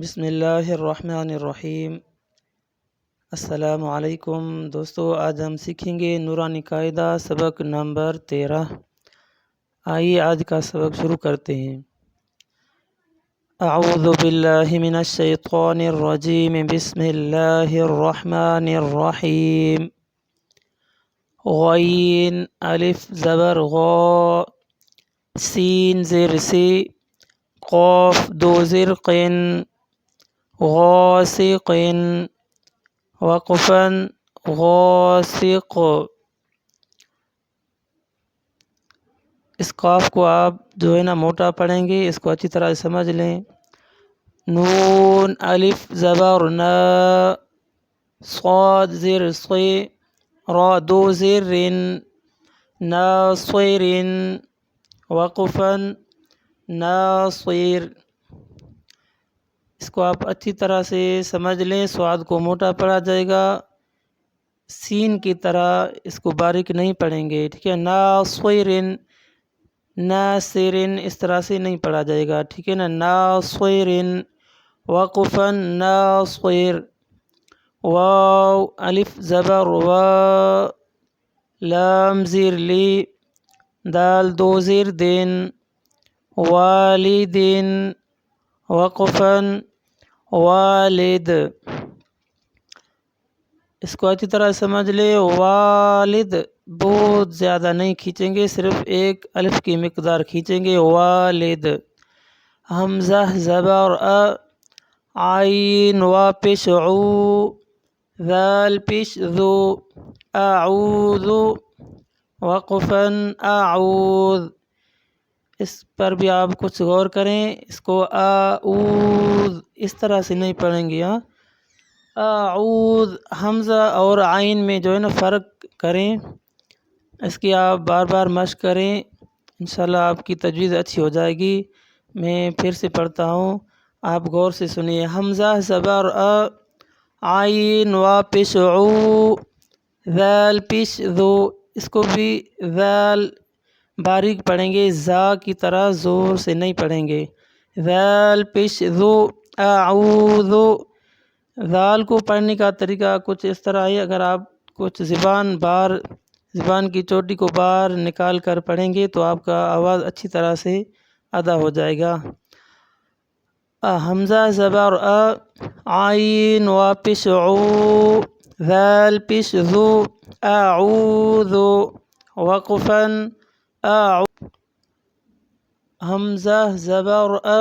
بسم اللہ الرحمن الرحیم۔ السلام علیکم دوستو، آج ہم سیکھیں گے نورانی قاعدہ سبق نمبر 13۔ آئیے آج کا سبق شروع کرتے ہیں۔ اعوذ باللہ من الشیطان الرجیم، بسم اللہ الرحمن الرحیم۔ غین الف زبر غا، سین زیر سی، قاف دو زیر قن، غاسق وقفا غاسق۔ اس قاف کو آپ جو ہے نا موٹا پڑھیں گے، اس کو اچھی طرح سمجھ لیں۔ نون الف زبر نا، صاد زیر صی، را دو زیر رن، ناصر وقفا ناصر۔ اس کو آپ اچھی طرح سے سمجھ لیں، سواد کو موٹا پڑھا جائے گا، سین کی طرح اس کو باریک نہیں پڑھیں گے، ٹھیک ہے۔ ناصر ناصر اس طرح سے نہیں پڑھا جائے گا، ٹھیک ہے نا۔ ناصر وقفا ناصر۔ واو الف زبر وا، لام زیر لی، دال دو زیر دین، والدین وقفا والد۔ اس کو اچھی طرح سمجھ لے۔ والد بہت زیادہ نہیں کھینچیں گے، صرف ایک الف کی مقدار کھینچیں گے، والد۔ حمزہ زبر ا، عین وا پیش عو، ذال پیش ذو، اعوذ وقفا اعوذ۔ اس پر بھی آپ کچھ غور کریں، اس کو اعوذ اس طرح سے نہیں پڑھیں گے۔ اعوذ حمزہ اور عین میں جو ہے نا فرق کریں، اس کی آپ بار بار مشق کریں، انشاءاللہ آپ کی تجوید اچھی ہو جائے گی۔ میں پھر سے پڑھتا ہوں، آپ غور سے سنیے۔ حمزہ زبر ا، عین وا پیش عو، ذال پیش ذو۔ اس کو بھی ذال باریک پڑھیں گے، زا کی طرح زور سے نہیں پڑھیں گے۔ ذال پیش ذو، اعوذ۔ ذال کو پڑھنے کا طریقہ کچھ اس طرح ہے، اگر آپ کچھ زبان کی چوٹی کو باہر نکال کر پڑھیں گے تو آپ کا آواز اچھی طرح سے ادا ہو جائے گا۔ حمزہ زبر ا، عین وا پیش عو، ذال پیش ذو، اعوذ وقفا اعوذ۔ حمزہ زبر ا،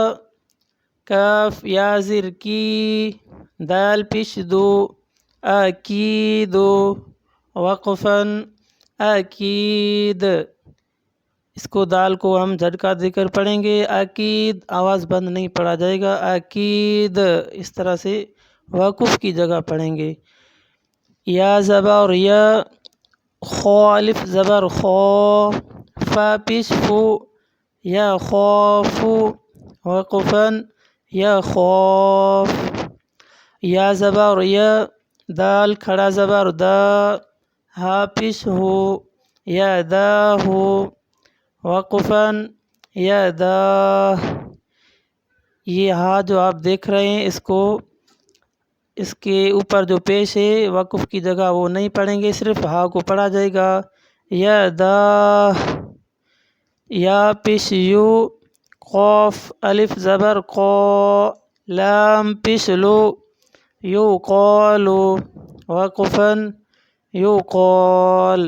کاف یا زیر کی، دال پیش دو، اکید وقفا اکید۔ اس کو دال کو ہم جھٹکا دے کر پڑھیں گے، اکید آواز بند نہیں پڑھا جائے گا، اکید اس طرح سے وقف کی جگہ پڑھیں گے۔ یا زبر یا، خو الف زبر خو، فا پیش فو، یا خوف وقفا یا خوف۔ یا زبر یا، دال کھڑا زبر دا، ہا پیش ہو، یا دا ہو وقفا یا دا۔ یہ ہا جو آپ دیکھ رہے ہیں، اس کے اوپر جو پیش ہے وقف کی جگہ وہ نہیں پڑھیں گے، صرف ہا کو پڑھا جائے گا، یا دا۔ یا پیش یو، قاف الف زبر قو، لام پیش لو، یقال وقفا یقال۔